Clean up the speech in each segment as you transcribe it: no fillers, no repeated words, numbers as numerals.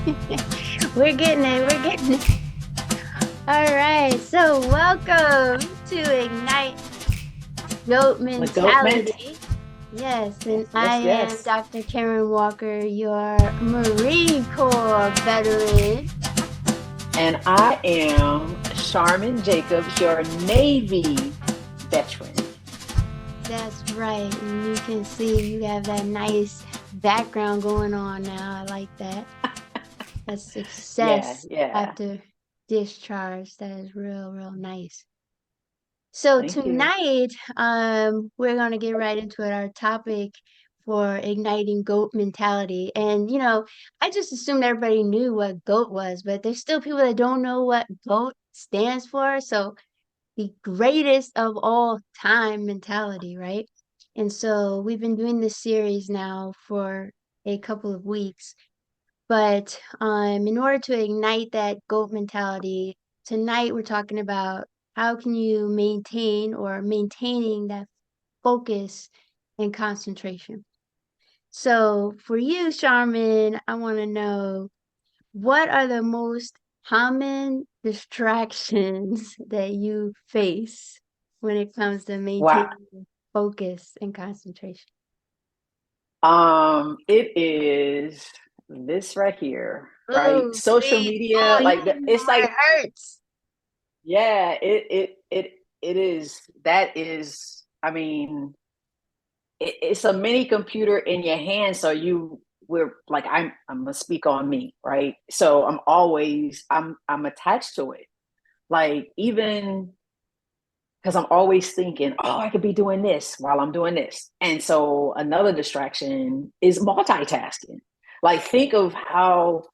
We're getting it. We're getting it. All right. So, welcome to Ignite Goat With goat mint? Mentality. Yes, and Yes, I yes, am yes. Dr. Karen Walker, your Marine Corps veteran. And I am Charmin Jacobs, your Navy veteran. That's right. And you can see you have that nice background going on now. I like that. That's Yeah, success yeah. after discharge. That is real, real nice. So Thank you. tonight, we're gonna get right into it. Our topic for igniting goat mentality. And I just assumed everybody knew what GOAT was, but there's still people that don't know what GOAT stands for. So the greatest of all time mentality, right? And so we've been doing this series now for a couple of weeks. But in order to ignite that GOAT mentality, tonight we're talking about how can you maintain or maintaining that focus and concentration. So for you, Charmin, I want to know what are the most common distractions that you face when it comes to Wow. maintaining focus and concentration? It is this right here, right? Oh, Social please. Oh, media, you like hit me it's where it like, hurts. yeah, it is. That is, I mean, it's a mini computer in your hand, so we're like I'm gonna speak on me, right? So I'm attached to it. Like even because I'm always thinking, oh, I could be doing this while I'm doing this. And so another distraction is multitasking. Like think of how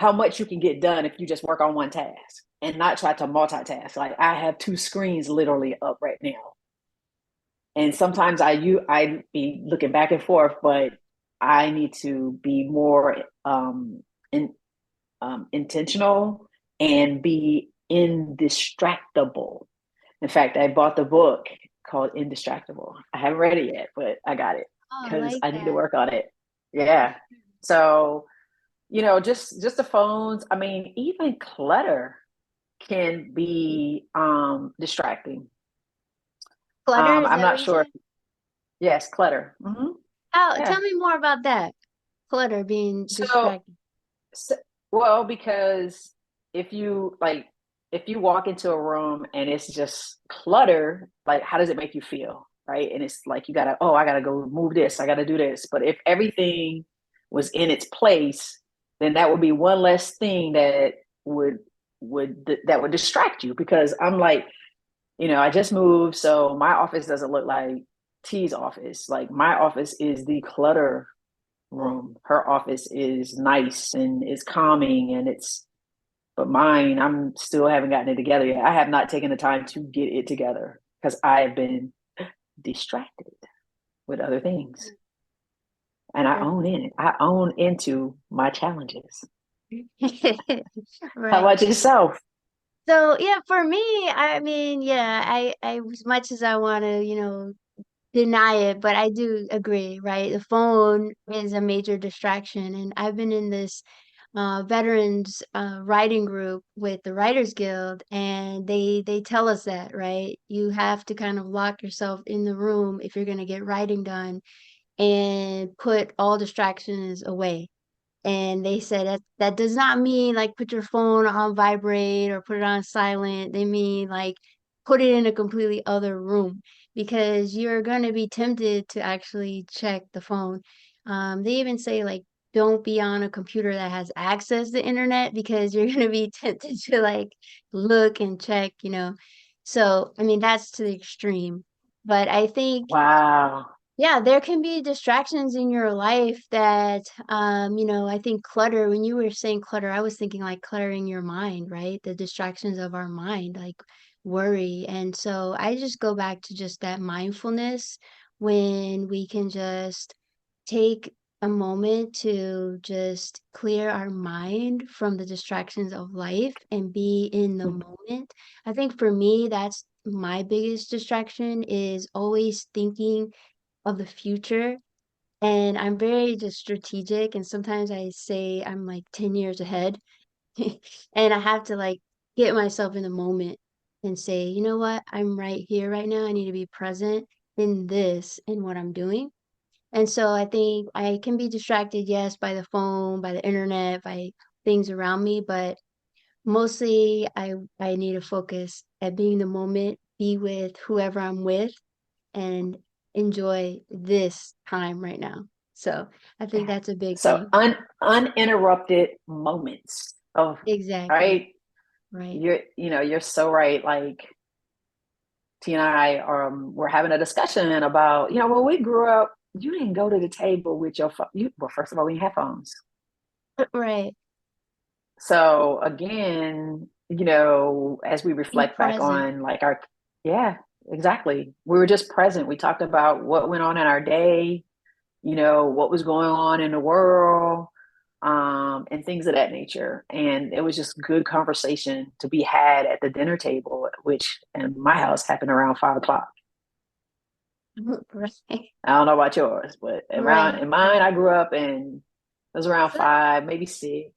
much you can get done if you just work on one task and not try to multitask. Like I have two screens literally up right now. And sometimes I be looking back and forth, but I need to be more in, intentional and be indistractable. In fact, I bought the book called Indistractable. I haven't read it yet, but I got it Oh, I because like I need to that. work on it. Yeah. So, just the phones. I mean, even clutter can be distracting. Clutter, is I'm that what not you sure said? if yes, clutter. Oh, tell Yeah. me more about that. Clutter being So, distracting. so, well, because if you like, if you walk into a room and it's just clutter, like, how does it make you feel? Right. And it's like, I gotta go move this, I gotta do this. But if everything was in its place, then that would be one less thing that would, that would distract you because I'm like, I just moved, so my office doesn't look like T's office. Like my office is the clutter room. Her office is nice and is calming and but mine, I'm still haven't gotten it together yet. I have not taken the time to get it together because I have been distracted with other things. And I Sure. own in it. I own into my challenges. How Right. about yourself? So yeah, for me, I mean, yeah, I as much as I want to, deny it, but I do agree, right? The phone is a major distraction, and I've been in this veterans writing group with the Writers Guild, and they tell us that, right? You have to kind of lock yourself in the room if you're going to get writing done and put all distractions away. And they said that does not mean like put your phone on vibrate or put it on silent. They mean like put it in a completely other room because you're going to be tempted to actually check the phone. They even say like don't be on a computer that has access to internet because you're going to be tempted to like look and check. So, I mean, that's to the extreme. But I think Wow. yeah, there can be distractions in your life that, I think clutter, when you were saying clutter, I was thinking like cluttering your mind, right? The distractions of our mind, like worry. And so I just go back to just that mindfulness when we can just take a moment to just clear our mind from the distractions of life and be in the moment. I think for me, that's my biggest distraction is always thinking of the future and I'm very just strategic, and sometimes I say I'm like 10 years ahead. And I have to like get myself in the moment and say, you know what, I'm right here right now. I need to be present in this and what I'm doing. And so I think I can be distracted, yes, by the phone, by the internet, by things around me, but mostly I need to focus at being the moment, be with whoever I'm with, and enjoy this time right now. So I think that's a big So thing. uninterrupted moments of, Exactly. right. Right. You're so right. Like T and I were having a discussion about, when we grew up, you didn't go to the table with your phone. Well, first of all, we didn't have phones. Right. So again, as we Be reflect back present. on like yeah, exactly. We were just present. We talked about what went on in our day, what was going on in the world, and things of that nature. And it was just good conversation to be had at the dinner table, which in my house happened around 5 o'clock. Right. I don't know about yours, but around Right. in mine, I grew up and it was around So that, 5, maybe 6.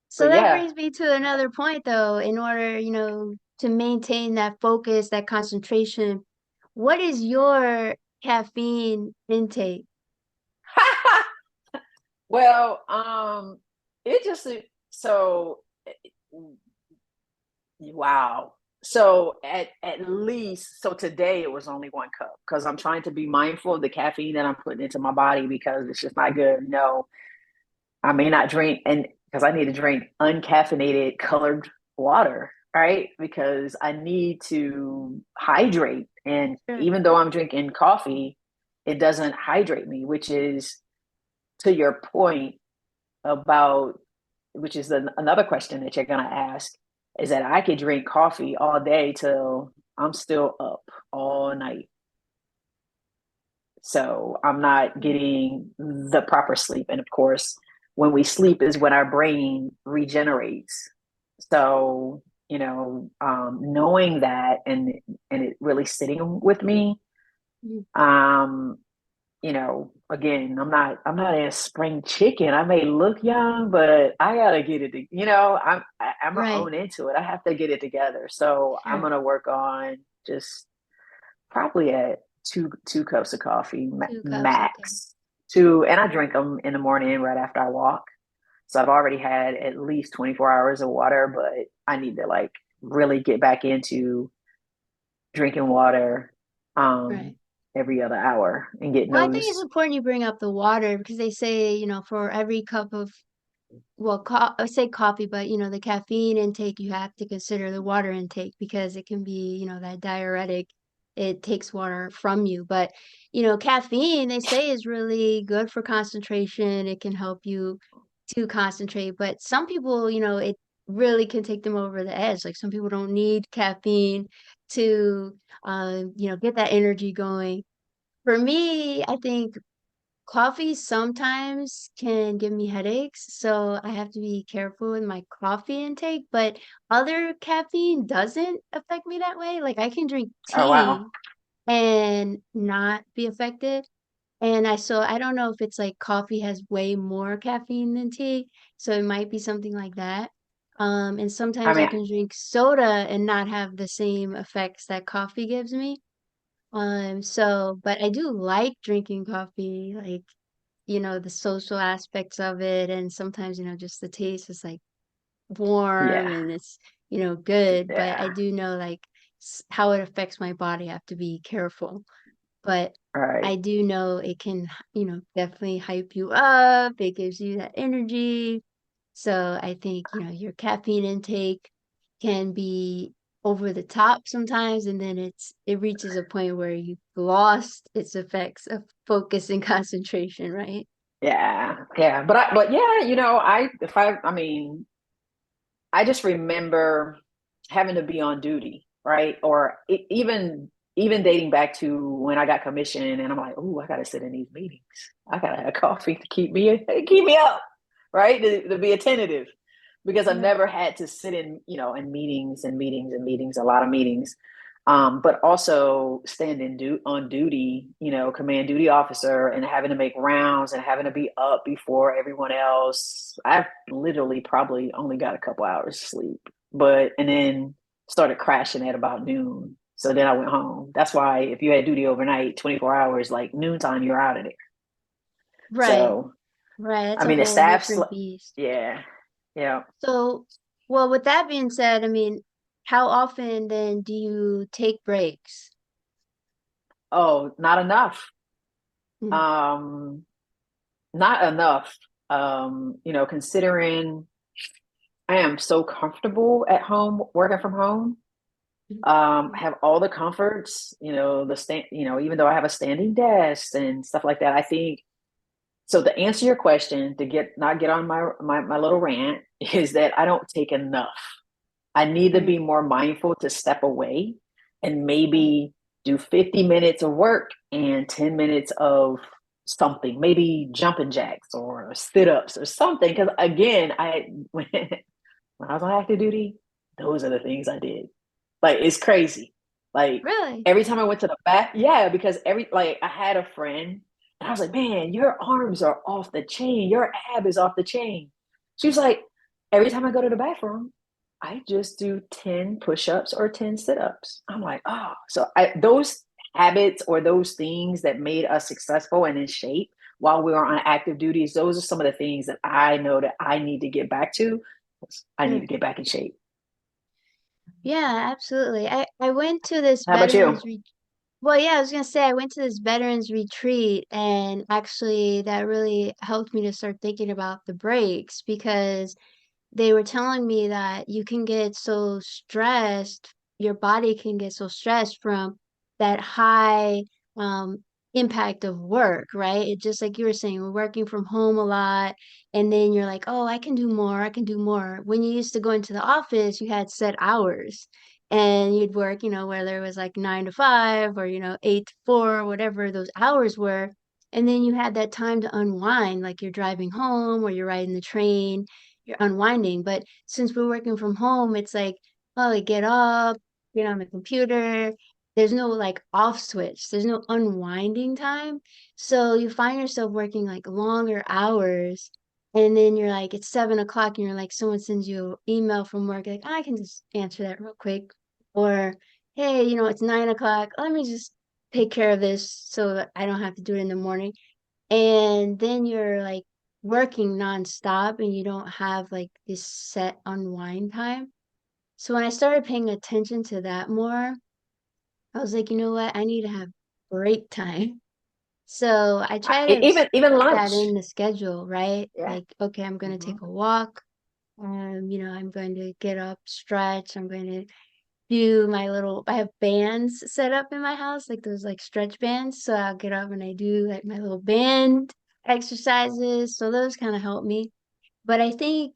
so But that yeah. brings me to another point though. In order, to maintain that focus, that concentration, what is your caffeine intake? Well, it just so wow. So at least today it was only 1 cup because I'm trying to be mindful of the caffeine that I'm putting into my body because it's just not good. No, I may not drink and because I need to drink uncaffeinated colored water, right? Because I need to hydrate. And Sure. even though I'm drinking coffee, it doesn't hydrate me, which is to your point about, which is another question that you're going to ask, is that I could drink coffee all day till I'm still up all night. So I'm not Right. getting the proper sleep. And of course, when we sleep is when our brain regenerates. So, knowing that and it really sitting with me, Mhm. um, again, I'm not a spring chicken. I may look young, but I gotta get it. I'm gonna Right. own into it. I have to get it together. So I'm Sure. gonna work on just probably at two cups of coffee 2 cups. Okay. max. Two, and I drink them in the morning right after I walk. So I've already had at least 24 hours of water, but I need to like really get back into drinking water Right. um every other hour and getting Well, I think it's those. important you bring up the water because they say, for every cup of, well, I say coffee, but the caffeine intake, you have to consider the water intake because it can be, that diuretic. It takes water from you. But, caffeine, they say, is really good for concentration. It can help you to concentrate. But some people, it really can take them over the edge. Like some people don't need caffeine to, get that energy going. For me, I think coffee sometimes can give me headaches, so I have to be careful with my coffee intake, but other caffeine doesn't affect me that way. Like I can drink Oh wow. tea and not be affected. And I don't know if it's like coffee has way more caffeine than tea, so it might be something like that. And I sometimes I mean, can drink soda and not have the same effects that coffee gives me. But I do like drinking coffee, like the social aspects of it, and sometimes, just the taste is like warm yeah, and it's, good, but I yeah. do know like how it affects my body. I have to be careful. But All right. I do know it can, definitely hype you up. It gives you that energy. So I think, your caffeine intake can be over the top sometimes, and then it reaches a point where you've lost its effects of focus and concentration, right? Yeah, yeah. But yeah, I mean, I just remember having to be on duty, right? Or even dating back to when I got commissioned, and I'm like, oh, I got to sit in these meetings. I got to have coffee to keep me up, right? To be attentive, because I've Right. never had to sit in meetings and meetings and meetings, a lot of meetings. But also standing on duty, command duty officer, and having to make rounds and having to be up before everyone else. I've literally probably only got a couple hours sleep, and then started crashing at about noon. So then I went home. That's why if you had duty overnight, 24 hours, like noontime, you're out of there. Right. So, Right. That's I a mean, the whole staff, different beast. yeah, yeah. So, well, with that being said, I mean, how often then do you take breaks? Oh, not enough. Mm, Um, Not enough. Considering I am so comfortable at home, working from home, mm, have all the comforts, even though I have a standing desk and stuff like that, I think so. To answer your question, to not get on my little rant, is that I don't take enough. I need to mm, be more mindful to step away and right. maybe do 50 minutes of work and 10 minutes of something, maybe jumping jacks or sit ups or something. Because again, when I was on active duty, those are the things I did. Like it's crazy. Like Really? every time I went to the back, yeah, because I had a friend and I was like, man, your arms are off the chain. Your ab is off the chain. She was like, every time I go to the bathroom, I just do 10 push-ups or 10 sit-ups. I'm like, oh, so those habits or those things that made us successful and in shape while we were on active duties, those are some of the things that I know that I need to get back to. I need Mm. to get back in shape. Yeah, absolutely. I went to this How about you? well, yeah, I was gonna say I went to this veterans retreat, and actually that really helped me to start thinking about the breaks because they were telling me that you can get so stressed, your body can get so stressed from that high um, impact of work, right? It just like you were saying, we're working from home a lot, and then you're like, oh, I can do more, I can do more. When you used to go into the office, you had set hours. And you'd work, whether it was like 9 to 5 or, 8 to 4, whatever those hours were. And then you had that time to unwind, like you're driving home or you're riding the train, you're unwinding. But since we're working from home, it's like, oh, I get up, get on the computer. There's no like off switch. There's no unwinding time. So you find yourself working like longer hours. And then you're like, it's 7 o'clock, and you're like, someone sends you an email from work, like, I can just answer that real quick. Or, hey, it's 9 o'clock. Let me just take care of this so that I don't have to do it in the morning. And then you're like working nonstop and you don't have like this set unwind time. So when I started paying attention to that more, I was like, you know what? I need to have break time. So I try to Even put that lunch. in the schedule, right? Yeah. Like, okay, I'm going to Hmm. take a walk. I'm going to get up, stretch. I'm going to do I have bands set up in my house, like those like stretch bands. So I'll get up and I do like my little band exercises. So those kind of help me. But I think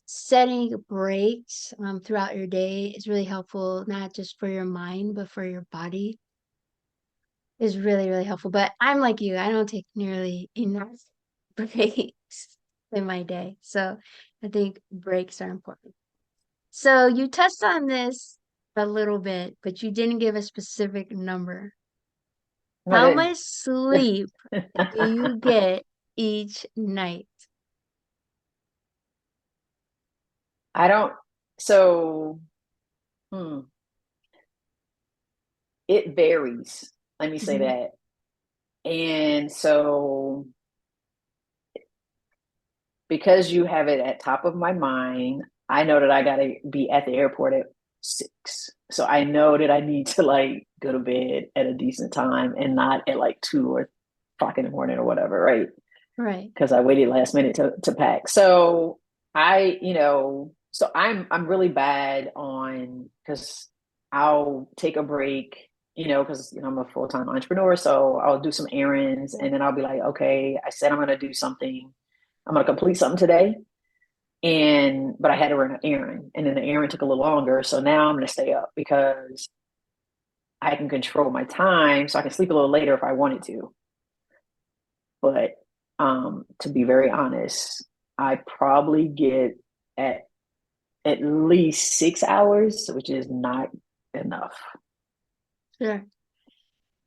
setting breaks throughout your day is really helpful, not just for your mind, but for your body is really, really helpful. But I'm like you, I don't take nearly enough breaks in my day. So I think breaks are important. So you touched on this a little bit, but you didn't give a specific number. I How didn't. much sleep do you get each night? I don't. So, hmm, it varies. Let me say Mhm. that. And so, because you have it at top of my mind, I know that I got to be at the airport at 6. So I know that I need to like go to bed at a decent time and not at like 2 or 5 in the morning or whatever, right? Right. Because I waited last minute to pack. So I'm really bad on because I'll take a break, because I'm a full-time entrepreneur. So I'll do some errands and then I'll be like, okay, I said I'm gonna do something, I'm gonna complete something today. But I had to run an errand and then the errand took a little longer. So now I'm gonna stay up because I can control my time so I can sleep a little later if I wanted to. But to be very honest, I probably get at least 6 hours, which is not enough. Sure.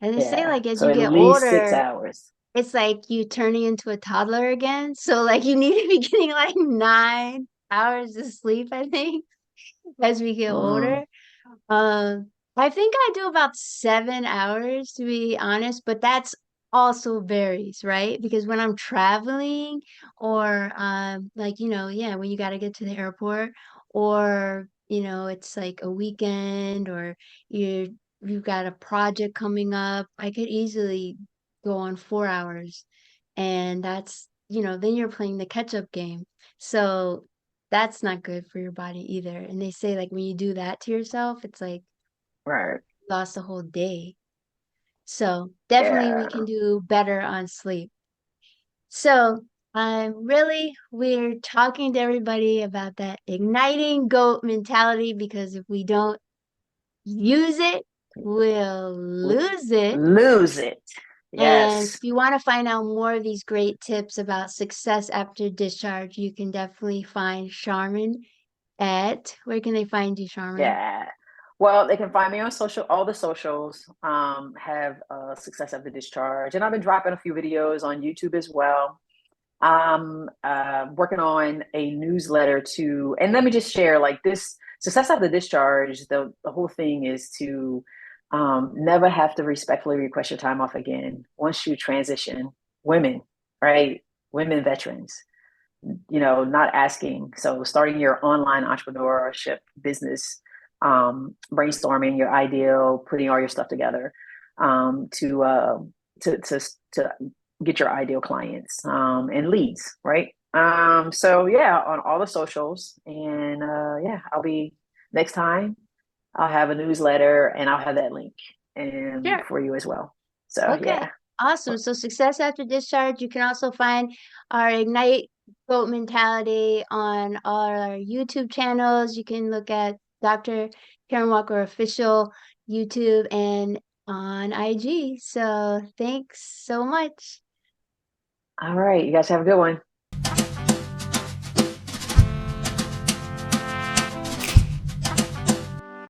And they say Yeah. like as So you at get least six older, hours. it's like you turning into a toddler again. So like you need to be getting like 9 hours of sleep, I think, as we get Mm, older. I think I do about 7 hours to be honest, but that's also varies, right? Because when I'm traveling or like yeah, when you got to get to the airport or it's like a weekend or you've got a project coming up, I could easily go on 4 hours. And that's, then you're playing the catch-up game. So that's not good for your body either. And they say like when you do that to yourself, it's like right. lost a whole day. So definitely we can Yeah. do better on sleep. So really we're talking to everybody about that igniting goat mentality because if we don't use it, we'll lose it. Lose it. And if Yes. you want to find out more of these great tips about success after discharge, you can definitely find Charmin at where can they find you, Charmin? Yeah. Well, they can find me on all the socials, have success after discharge. And I've been dropping a few videos on YouTube as well. I'm working on a newsletter to, and let me just share like this success after discharge. The whole thing is to never have to respectfully request your time off again once you transition. Women, right? Women veterans, not asking. So starting your online entrepreneurship business, brainstorming your ideal, putting all your stuff together to get your ideal clients and leads, right? So yeah, on all the socials, and yeah, I'll be next time. I'll have a newsletter, and I'll have that link and Sure. for you as well. So Okay, yeah, awesome. So success after discharge, you can also find our Ignite Goat Mentality on our YouTube channels. You can look at Dr. Karen Walker official YouTube and on IG. So thanks so much. all right, you guys have a good one.